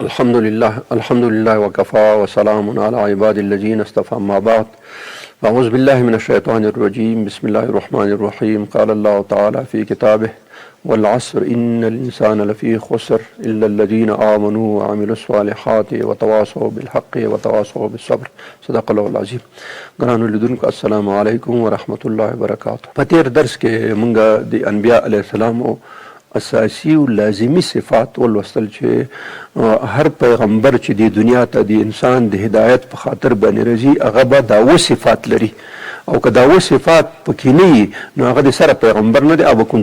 الحمد لله وكفى وسلام على عباد الذين اصطفى أما بعد أعوذ بالله من الشيطان الرجيم بسم الله الرحمن الرحيم قال الله تعالى في كتابه والعصر إن الإنسان لفي خسر إلا الذين آمنوا وعملوا الصالحات وتواصوا بالحق وتواصوا بالصبر صدق الله العظيم. ګرانو لیدونکو السلام علیکم ورحمۃ اللہ وبرکاتہ. په تیر درس کې مونږ د انبیاء علیه السلام اساسی او لازمی صفات ولوستل چې هر پیغمبر چې د دنیا ته د انسان د هدایت په خاطر باندې راځي هغه به دا و صفات لري او که دا و صفات پکې نه وي نو هغه د سره پیغمبر نه دی او به کوم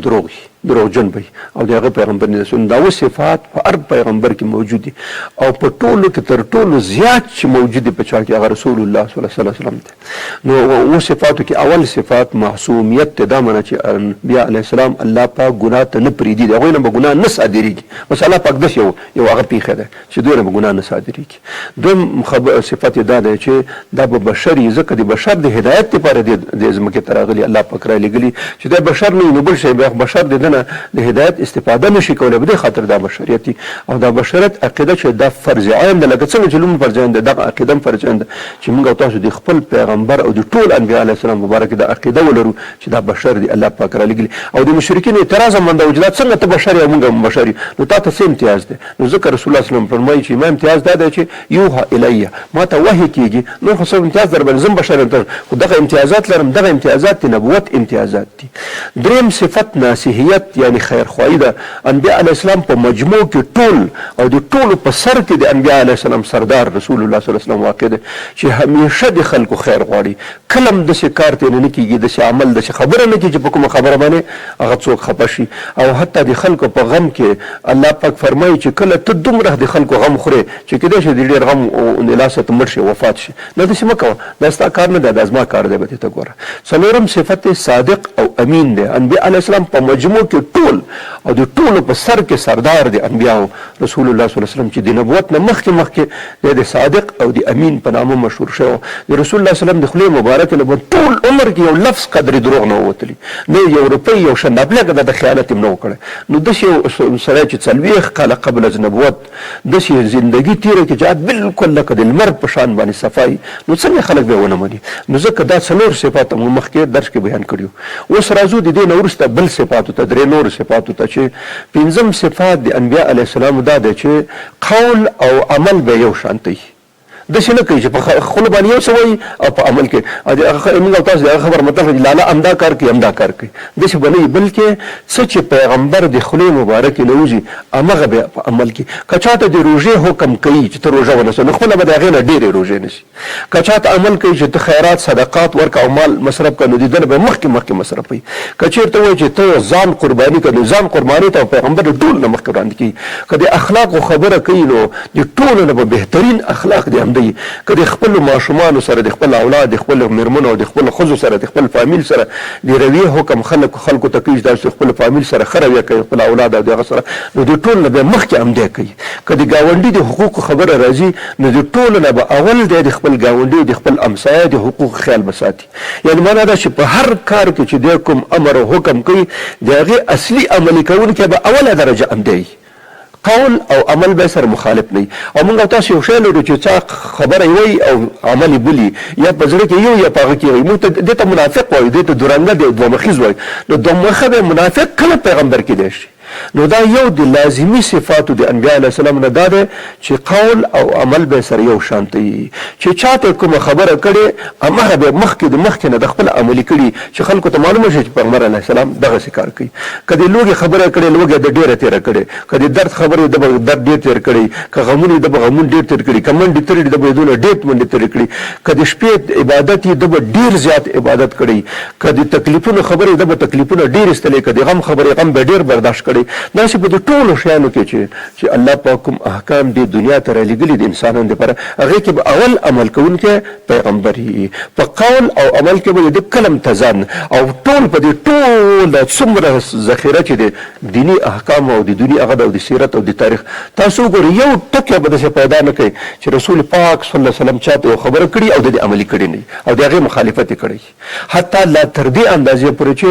دروغجن وي او د هغه پیغمبر نه دی. دا و صفات په هر پیغمبر کې موجود دي او په ټولو کې تر ټولو زیات چې موجود دي په چا کې هغه رسول الله صلی الله علیه وسلم دی. نو و صفاتو کې اول صفات معصومیت ته دا معنی چې انبیاء علیه السلام الله پاک ګناه ته نه پرېږدي د هغوی نه به ګناه نه صادرېږي. بس الله پاک داسې یو هغه پیښه ده چې دوی نه به ګناه نه صادرېږي. دویم صفت یې دا دی چې دا به بشر یي ځکه د بشر د هدایت دپاره د ځمکې ته راغلي الله پاک رالیږلي چې دا بشر نه وي نو بل شی بشر د ده نه د هدایت استفاده نشي کولی په دې خاطر دا بشریت دي او دا بشریت عقیده چې دا فرض عین ده لکه څنګه چې لومړی فرض عین ده دغه عقیده هم فرض عین ده چې موږ او تاسو د خپل پیغمبر او د ټول انبیا علیه السلام مبارک دا عقیده ولرو چې دا بشر دی الله پاک رالیږلي. او د مشرکینو اعتراض هم باندې وجداد څنګه ته بشر یې موږ هم بشر یو نو تا ته څه امتیاز دی؟ نو ځکه رسول الله صلی الله علیه وسلم فرمایي چې ما امتیاز دا دی چې یوحى الیه ما ته وحی کېږي نو خو څه امتیاز در باندې زه هم بشر یم خو دغه امتیازات لرم دغه امتیازات د نبوت امتیازات دي. دریم صفت ناصحیت یعنی خیرخواهي ده. انبیاء علیه السلام په مجموع کې ټول او د ټولو په سر کې د انبیاء علیه السلام سردار رسول الله صلی الله علیه وسلم واقع ده چې همیشه د خلکو خیر غواړي. کله هم داسې کار ترې نه کېږي داسې عمل داسې خبره نه کېږي چې په کومه خبره باندې هغه څوک خفه شي او حتی د خلکو په غم کې الله پاک فرمایي چې کله ته دومره د خلکو غم خورې چې کېدای شي د ډېر غم د لاسه ته مړ شي وفات شي نه داسې مه کوه دا ستا کار نه دی دا زما کار دی به ته ګوره. څلورم صفت صادق او امین دی. انبیاء علیه السلام په مجموع کې ټول او د ټولو په سر کې سردار دی انبیاء رسول الله صلی الله علیه وسلم چې د نبوت نه مخکې د صادق او د امین په نامه مشهور شوی. د رسول الله صلی الله علیه وسلم د خولې مبارکې نه ټول عمر کې یو لفظ قدر دروغ نه ووتلی نه یو روپۍ یو شنډاپله که د خیانت هم نه و کړی. نو داسې یو سړی چې 40 کاله قبل از نبوت داسې زندګي تېره کړي چې بالکل لکه د لمر په شان باندې صفایي نو څنګه خلک به یې ونه مني. نو ځکه دا څلور صفات مو مخکې درس کې بیان کړي. اوس راځو د دې نه وروسته بل صفاتو ته درې نور صفاتو ته چې پنځم صفات د انبیاء علیه السلام دا دی چې قول او عمل به یو شانتی داسې نه کوي چې په خوله باندې یو څه وایي او په عمل کې موږ او تاسو د هغه خبر مطلب چې لالا همدا کار کوي همدا کار کوي داسې به نه وي بلکې څه چې پیغمبر د خولې مبارکې نه وځي همغه به په عمل کې. که چاته د روژې حکم کوي چې ته روژه ونیسه نو خپله به د هغې نه ډېرې روژې نیسي. که چاته عمل کوي چې ته خیرات صدقات ورکړه او مال مصرف کړه نو د ده نه به مخکې مصرفوي. که چېرته وایي چې ته ځان قرباني کړه نو ځان قربانۍ ته پیغمبر د ټول نه مخکې وړاندې کوي. که د اخلاقو خبره کوي نو د ټولو نه به بهترین اخلاق دی که د خپل ماشومانو سره د خپل اولاد د خپل مېرمنو او د خپل ښځو سره د خپل فامیل سره د رویې حکم خلکو ته کوي چې داسې خپل فامیل سره ښه رویه کوي خپل اولاد او د هغه سره نو د ټولو نه به مخکې همدی کوي. که د ګاونډي د حقوقو خبره راځي نو د ټولو نه به اول دی د خپل ګاونډي د خپل امسایه د حقوقو خیال به ساتي. یعنې معنا دا چې په هر کار کې چې دی کوم امر او حکم کوي د هغې اصلي عملي کوونکی به اوله درجه همدی قول او عمل به سره مخالف نه. او موږ تاسو یو شی لرو چې څه خبره وي او عمل بلی یا په زړه کې یو یا په هغه کې وي موږ دې ته منافق وایو دې ته درنګه دی دوه مخیز وایو نو دوه مخه به منافق کله پیغمبر کېدای شي. نو دا یو د لازمی صفاتو د انبیاء علیه السلام نه دا دی چې قول او عمل به سره یو شانتی چې چاته کومه خبره کړې همغه به مخکې نه د خپل عملي کړي چې خلکو ته معلومه شي چې پیغمبر علیه السلام دغسې کار کوي. که د لوږې خبره کړې لوږه د ډېره تېره کړې که د درد خبرې د به درد ډېر تېر کړی که غمونه د به غمون ډېر تېر کړي که منډې تېرې د به دونه ډېر منډې تېرې کړي که د شپې عبادت یې د به ډېر زیات عبادت کړی که د تکلیفونو خبرې د به تکلیفونه ډېر ایستلی که د غم خبرې غم به ډېر برداشت کړی. داسې په د ټولو شیانو کې چې الله پاک کوم احکام دې دنیا ته رالیږلي د انسانانو دپاره هغې کې به اول عمل کوونکی پیغمبر وي. په قول او عمل کې به د کلم تزان او ټول په دې ټوله څومره ذخیره چې د دیني احکام او د دیني هغه او د سیرت او د تاریخ تاسو وګورئ یو ټکی به داسې پیدا نه کوي چې رسول پاک صلی الله علیه وسلم چاته یو خبره کړي او د دې عملي کړي نه او د هغې مخالفت یې کړی. حتی لا تر دې اندازې پورې چې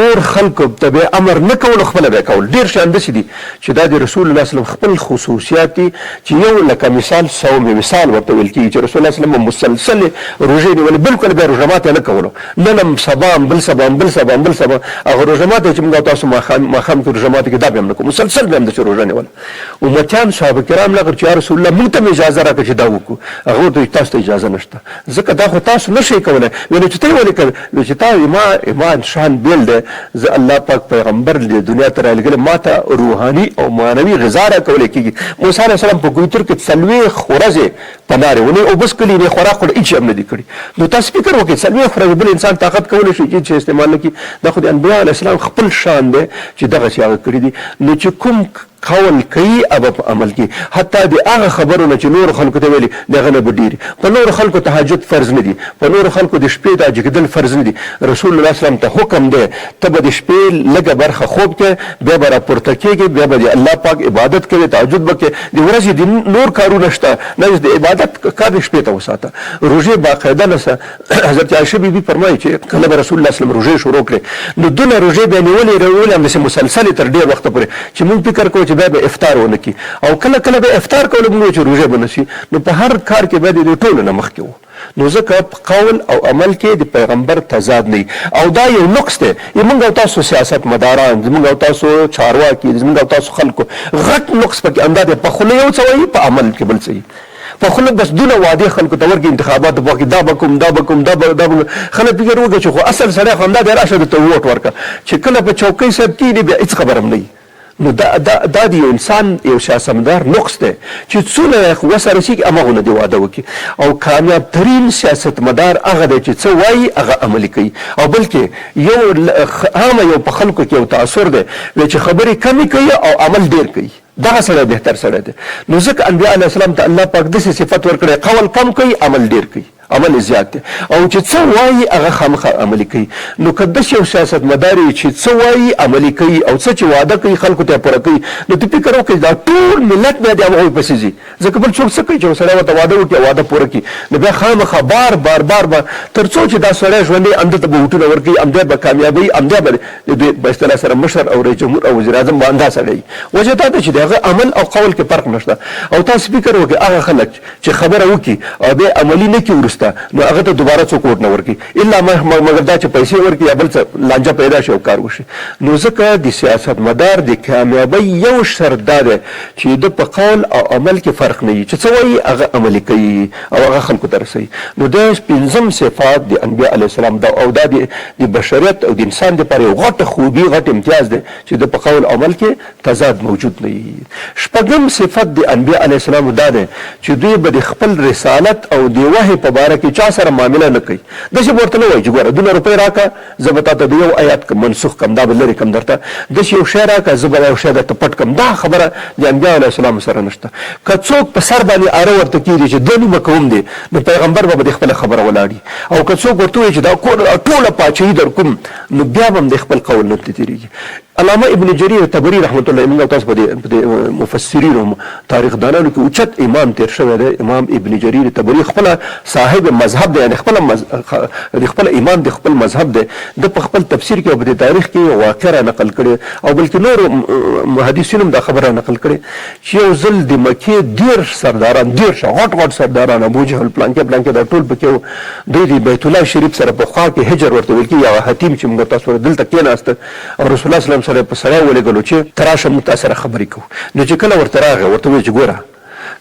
نور خلکو ته به امر نه کولو خپله به یې کول کول. ډېر شیان داسې دي چې دا د رسول الله صلی الله علیه وسلم خپل خصوصیات دي چې یو لکه مثال صوم مثال ورته ویل کېږي چې رسول الله صلی الله علیه وسلم مسلسل روژې نیولې بالکل بیا روژه ماتې نه کولو نن سبا بل سبا بل سبا بل سبا هغه روژه ماتې چې موږ تاسو ماښام کې روژه ماتې کې دا به هم نه کوو مسلسل به هم داسې روژه نیوله. امتیان صحابه کرام لغر چې یا رسول الله موږ ته اجازه راکړه چې دا وکړو هغه ورته تاسو ته اجازه نشته ځکه دا خو تاسو نه شئ کولی ویل چې ته یې ولې کوې ویل چې تا ما انسان بیل دی زه الله پاک پیغمبر د دنیا ته رالیږلی ما ته روحاني او معنوي غذا راکولی کېږي. موسی علیه السلام په کویتر کې 40 ورځې په نارې ونې او بس کلي خوراک خو هېڅ هم نه دي کړي. نو تاسو فکر وکړئ 40 ورځې بل انسان طاقت کولی شي چې استعمال نه کړي. دا خو د انبیا علیه السلام خپل شان دی چې دغسې هغه کړي دي. نو چې کوم قول کوي او په عمل کې حتی د هغه خبرونه چې نور خلکو ته ویلي دغه نه به ډېري. په نور خلکو تهجد فرض نه دي په نور خلکو د شپې د اجګېدل فرض نه دي. رسول الله صلی الله علیه وسلم ته حکم دی ته به د شپې لږه برخه خوب کې بیا به راپورته کېږي بیا به د الله پاک عبادت کوي تهجد به کوي د ورځې د نور کارونه شته نه د عبادت کار د شپې ته وساته. روژې باقاعده نسه حضرت عایشه بیبي فرمایي چې کله به رسول الله صلی الله علیه وسلم روژې شروع کړې نو دونه روژې بیا نیولې همداسې مسلسلې تر ډېر وخته پورې چې موږ فکر کوو چې بیا به افطار ونه کړي او کله کله به افطار کول موږ چې روژه به نه شي. نو په هر کار کې به د ټولو نه مخکې وو. نو ځکه په قول او عمل کې د پیغمبر تضاد نه او دا یو نقص دی. موږ او تاسو سیاست مداران موږ او تاسو چارواکي موږ او تاسو خلکو غټ نقص پکې انده دی. په خوله یو څه وایي په عمل کې بل څه وایي. په خوله بس دونه وعدې خلکو ته ورکړي انتخابات په وخت کې دا به کوم دا به کوم دا به خلک فکر وکړي چې خو اصل سړی خو همدا دی راشه درته ووټ ورکړه چې کله په چوکۍ صاحب کېني بیا هېڅ خبر هم نه وي. نو دا د یو انسان یو سیاستمدار نقص دی چې څونه وسه رسېږي همغونه دې واده وکړي. او کامیاب ترین سیاستمدار هغه دی چې څه وایي هغه عملي کوي. او بلکې یو عامه یو په خلکو کې یو تاثر دی چې خبرې کمې کوي او عمل ډېر کوي. دغه سړی بهتر سړی دی. نو ځکه انبیا علیه السلام ته الله پاک داسې صفت ورکړی قول کم کوي عمل ډېر کوي عمل زیات دی او چې څه وایي هغه خامخا عملي کوي. نو که داسې یو سیاستمدار وي چې څه وایي عملي کوي او څه چې وعده کوي خلکو ته پوره کوي نو ته فکر وکړې دا ټول ملت بیا د هغوی پسې ځي. ځکه بل څوک څه کوي چې یو سړی ورته واده وکړي او واده پوره کړي نو بیا خامخا بار بار تر څو چې دا سړی ژوندی همده ته به ووټونه ورکوي همدی به کامیابوي همدی به د دوی په اصطلاح سره مشر او رئیس جمهور او وزیر اعظم به همدا سړی وي. وجه دا ده چې د هغه عمل او قول کې فرق نشته. او تاسو فکر وکړئ هغه خلک چې خبره وکړي او بیا عملي نه کړي وروسته نو هغه ته دوباره څوک ووټ نه ورکړي الا مګر دا چې پیسې ورکړي یا بل څه لانجه پیدا شي او کار وشي. نو ځکه د سیاستمدار د کامیابۍ یو شرط دا دی چې د په قول او عمل کې فرق نه وي چې څه وایي هغه عملي کوي او هغه خلکو ته رسوي. نو دا 5 صفات د انبیا علیه السلام او دا د بشریت او د انسان دپاره یو غټه خوبي غټ امتیاز دی چې د په قول او عمل کې تضاد موجود نه وي. 6 صفت د انبیا علیه السلام دا دی چې دوی به د خپل رسالت او د وحي په باره کې چا سره معامله نه کوي. داسې ورته نه وایي چې ګوره 2 روپۍ راکړه زه به تا ته د یو آیات منسوخ کړم دا به لرې کړم درته داسې یو شی راکړه زه به یو شی درته پټ کړم. دا خبره د انبیا علیه السلام سره نشته. که څوک په سر باندې اره ورته کېږي چې دا نیمه کوم دی نو پیغمبر به د خپله خبره ولاړي. او که څوک ورته وایي چې دا ټوله پاچهي در کوم نو بیا به هم د خپل قول نه تېرېږي. علامه ابن جریر طبري رحمت الله موږ تاسو په مفسرینو تاریخ دانانو کې اوچت امام تیر شوی دی امام ابن جریر طبري خپل صاحب مذهب دی یعنی خپل امام د خپل مذهب دی. د په خپل تفسیر کې او په تاریخ کې واقعه نقل کړي او بلکې نور محدثینو دا خبره نقل کړي چې یو ځل د مکې 10 سرداران 10 غټ سرداران ابو جهل پلانکې دا ټول پکې دوی د بیت الله شریف سره په خوا کې هجر ورته ویل کېږي یا حتیم چې موږ تاسو دلته کېناسته او رسول الله صلی الله سره په سړی ولېږلو چې تراشه موږ تا سره خبرې کوو. نو چې کله ورته راغی ورته ویل چې ګوره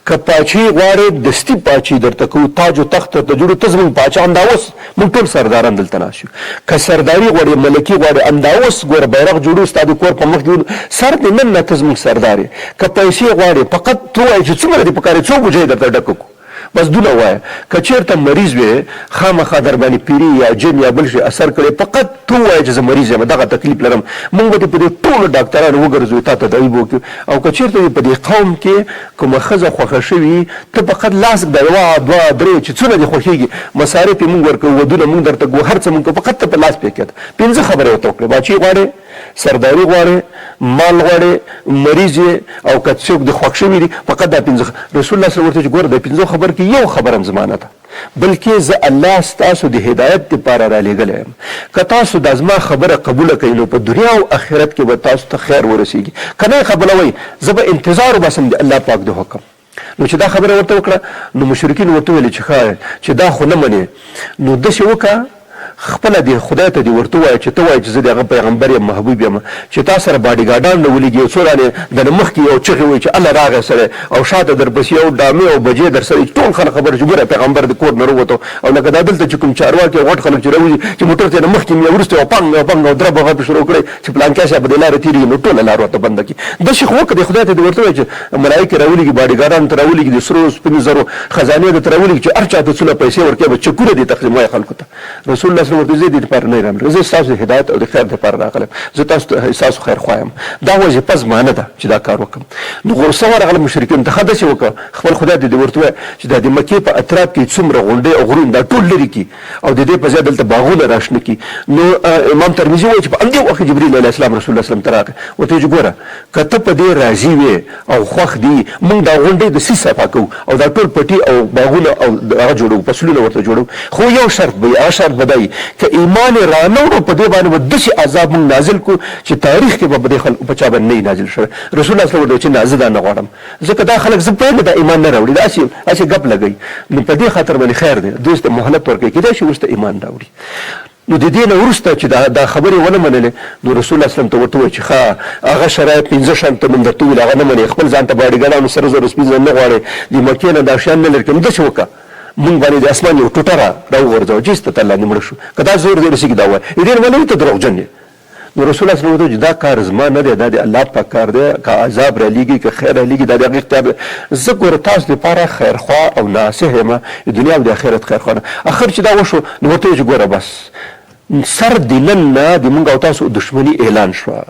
که پاچهي غواړې دستي پاچهي درته کوو تاج و تخت درته جوړو ته زموږ پاچا همدا اوس موږ ټول سرداران دلته ناست یو. که سرداري غواړې ملکي غواړې همدا اوس ګوره بیرغ جوړو ستا د کور په مخ جوړو سر دې نن نه ته زموږ سردار یې. که پیسې غواړې فقط ته ووایې چې څومره دې پکار څو بوجۍ درته ډکه کړو بس دونه وایه. که چېرته مریض وې خامخا در باندې پیري یا جن یا بل شي اثر کړی فقط ته ووایه چې زه مریض یم دغه تکلیف لرم موږ به دې په دې ټولو ډاکټرانو وګرځوو تا تداوي به وکړو. او که چېرته دې په دې قوم کې کومه ښځه خوښه شوي ته فقط لاس ږده 1 2 3 چې څونه دې خوښېږي مصارف یې موږ ورکوو ودونه موږ درته کوو هر څه موږ کوو فقط ته په لاس پې کېده. 5 خبرې ورته وکړې باچهي غواړې سرداري غواړې مال غواړې مریض یې او که څوک دې خوښ شوي دي فقط دا 5 رسول الله صلی الله علیه وسلم ورته چې ګوره د 5 خبر کې یو خبره هم زمانه ده بلکې زه الله ستاسو د هدایت دپاره رالیږلی یم. که تاسو دا زما خبره قبوله کوئ نو په دنیا او آخرت کې به تاسو ته خیر ورسیږي، که نه یې قبولوئ زه به انتظار وباسم د الله پاک د حکم. نو چې دا خبره ورته وکړه نو مشرکین ورته ویلې چې دا خو نه منې، نو داسې وکړه خپله د خدای ته دې ورته ووایه چې ته وایې چې زه د هغه پیغمبر یم، محبوب یم، چې تا سره باډیګارډان نه ولیږي، یو څو رانې دنه مخکې یو چغې وایي چې الله راغی سړی، او شاته درپسې یو ډامې او بجې در سره ټول خلک خبر چې ګوره پیغمبر د کور نه راووتو، او لکه دا دلته چې کوم چارواکي او غټ خلک چې راوځي چې موټر ته نه مخکې یا وروسته یو پنګ او درب هغه پې شروع کړی چې پلانکیا صاحب د لارې تېرېږي نو ټوله لار ورته بنده کړي. داسې خو وکړه د خدای ته دې ورته وایي چې ملایکې راولېږي، باډیګاران ته راولېږي، د سرو سپینو زرو خزانې درته راولېږي چې هر چا ته څونه پیسې ورکوي به چکونه دې تقسیم وایي خلکو ته. رسول الله صلی الله علیه وسلم ورته دې دپاره نه راغلی، زه ستاسو د هدایت او د خیر دپاره راغلی یم، زه ستاسو خیر خوا یم، دا وظیفه زما نه ده چې دا کار وکړم. نو غوسه ورغله مشرکینو ته، ښه داسې وکړه خپل خدای ته دې ورته ووایه چې دا د مکې په اطراف کې څومره غونډۍ او غرونه دا ټول لرې کړي او د دې په ځای دلته باغونه راشنه کړي. نو امام ترمذي وایي چې په همدې وخت کې جبریل علیه السلام رسول الله صلی الله علیه وسلم ته راغی، ورته ویې چې ګوره که ته په دې راضي وې او خوښ دي موږ دا غونډۍ د سي صفا کوو او دا ټول پټي او باغونه او هغه جوړوو، فصلونه ورته جوړوو، خو یو شرط به وي، هغه شرط به دا وي که ایمان یې رانهوړو په دې باندې به داسې عذاب موږ نازل کړو چې تاریخ کې به په دې خلکو په چا باندې نه وي نازل شوی. رسول الله صلی الله علیه وسلم چې نه زه دا نه غواړم، ځکه دا خلک زه پوهېږم دا ایمان نه راوړي، داسې ګپ لګوي، نو په دې خاطر باندې خیر دی دوی ته مهلت ورکوي، کېدای شي وروسته ایمان راوړي. نو د دې نه وروسته چې دا خبرې ونه منلې نو رسول الله صلی الله علیه وسلم ته ورته ووایي چې ښه هغه شرایط 15 شیان ته موږ درته وویل هغه نه منې، خپل ځان ته باډیګارانو سره زر سپین زر نه غواړې، د مکې نه دا شیان نه لرې کړې، نو داسې وکړه موږ باندې د اسمان یو ټوټه راوغورځوه چې ایسته ته لاندې مړه شو، که دا زور دې رسېږي دا ووایه، د دې نه منې ته دروغجن یې. نو رسول الله صلی الله علیه وسلم دا کار زما نه دی، دا د الله پاک کار دی، که عذاب رالیږي که خیر رالیږي دا د هغې اختیار دی. زه ګوره تاسو دپاره خیرخوا او ناصح یم، د دنیا او د آخرت خیرخوا نه. اخر چې دا وشو نو ورته ویې چې ګوره بس سر د نن نه د موږ او تاسو دښمني اعلان شوه،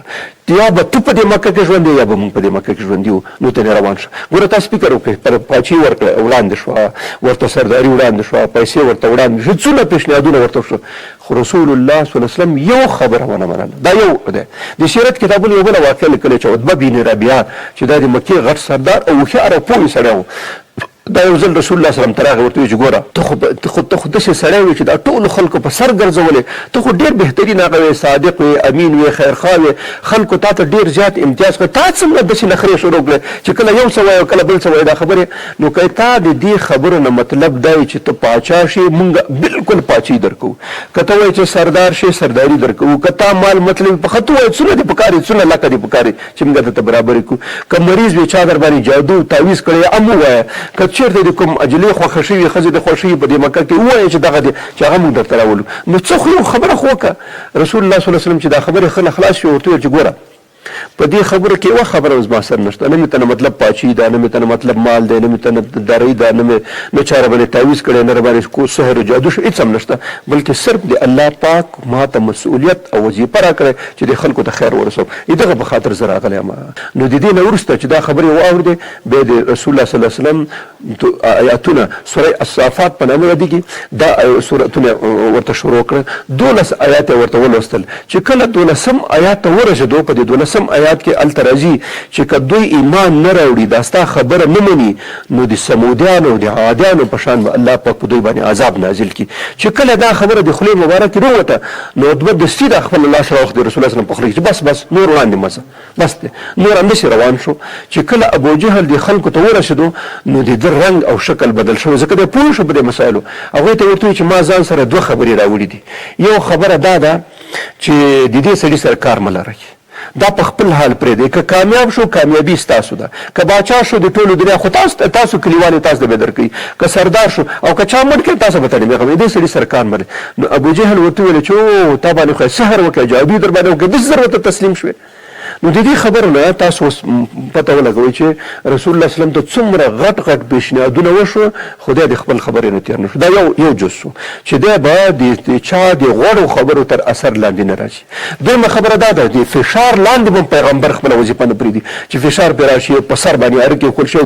یا به ته په دې مکه کې ژوند یا به موږ په دې مکه کې ژوند یو، نو ته روان شه. ګوره تاسو فکر وکړئ پاچي ورکړه وړاندې شوه، ورته سرداري وړاندې شوه، پیسې ورته وړاندې شوه، څونه پیشنهادونه ورته شو، خو رسول الله صلی الله علیه وسلم یو خبره ونه منله. دا یو دی د سیرت کتابونو یو بله واقعه لیکلې چې عتبه بن ربیعه چې دا د مکې غټ سردار او هوښیار او پوه سړی و، دا یو ځل رسول الله صلی الله علیه وسلم ته راغی، ورته ویې چې ګوره ته خو داسې سړی وې چې دا ټولو خلکو په سر ګرځولې، ته خو ډېر بهترین هغه وې، صادق وې، امین وې، خیرخوا وې، خلکو تا ته ډېر زیات امتیاز کړ، تا څنګه داسې نخرې شروع کړې چې کله یو څه وایي او کله بل څه وایي دا خبرې. نو که تا د دې خبرو نه مطلب دا وي چې ته پاچا شې موږ بالکل پاچي درکوو، که ته وایې چې سردار شې سرداري درکوو، که تا مال مطلب په ښه ته وایې څونه دې پکار دي څونه لکه دې پکار دي چې موږ درته برابرې کړو، که مریض وي چا در باندې جادو تعویض کړی هم ووایه، که چېرته دې کوم اجلې خوښه شوي ښځې د خوښوي په دې مکه کې ووایه چې دغه دی چې هغه موږ درته راولو. نو څه خو یو خبره خو وکړه. رسول الله صلی الله علیه وسلم چې دا خبرې ښه خلاص شي ورته ویل چې ګوره په دې خبره کې یوه خبره زما سره نشته، نه مې ته نه مطلب پاچي ده، نه مې ته نه مطلب مال دی، نه مې ته نه درۍ ده، نه چا راباندې تعویض کړی، نه راباندې سحر و جادو شو، هېڅ هم نشته، بلکې صرف د الله پاک ما ته مسؤلیت او وظیفه راکړی چې د خلکو ته خیر ورسوم، دغه په خاطر زه راغلی یم. نو د دې نه وروسته چې دا خبرې واورېدې بیا د رسول الله صلی الله علیه وسلم آیاتونه سوره الصافات په نامه یادېږي دا سورتونه ورته شروع کړل، 12 آیات یې ورته ولوستل، چې کله 12م آیات ته ورسېدو په دې 12م آیات کې الته راځي چې که دوی ایمان نه راوړي دا ستا خبره نه مني نو د سمودیانو د عادیانو په شان به الله پاک په دوی باندې عذاب نازل کړي. چې کله دا خبره د خولې مبارکې راووته نو عتبه دستي دا خپل لاس راوخت د رسول الله صلی الله علیه وسلم په خوله کې چې بس نور وړاندې مه ځه، بس دی نور همداسې روان شو. چې کله ابوجهل د خلکو ته ورسېدو نو د ده رنګ او شکل بدل شو، ځکه دی پوه شو په دې مسایلو. هغوی ته ورته وایي چې ما ځان سره 2 خبرې راوړي دي، یو خبره دا ده چې د دې سړي سره کار مه لرئ، دا په خپل حال پرېږدئ، که کامیاب شو کامیابي ستاسو ده، که باچا شو د ټولو دنیا خو تاسو کلیوالې تاسو ته به درکوي، که سردار شو او که چا مړ کړي تاسو به ترې میغوئ، دې سړي سره کار مه لرئ. نو ابوجهل ورته وویل چې او تا باندې خو سحر وکړی، جادو در باندې وکړی، داسې زر ورته تسلیم شوې. نو د دې خبرو نه تاسو اوس پته ولګوئ چې رسول الله صلی الله علیه وسلم ته څومره غټ پیشنهادونه وشو، خدای د خپل خبرې نه تېر نه شو. دا یو جز شو چې دی به د چا د غوړو خبرو تر اثر لاندې نه راځي. دویمه خبره دا ده د فشار لاندې به پیغمبر خپله وظیفه نه پرېږدي چې فشار پرې راشي په سر باندې اړیکې وکړل شي او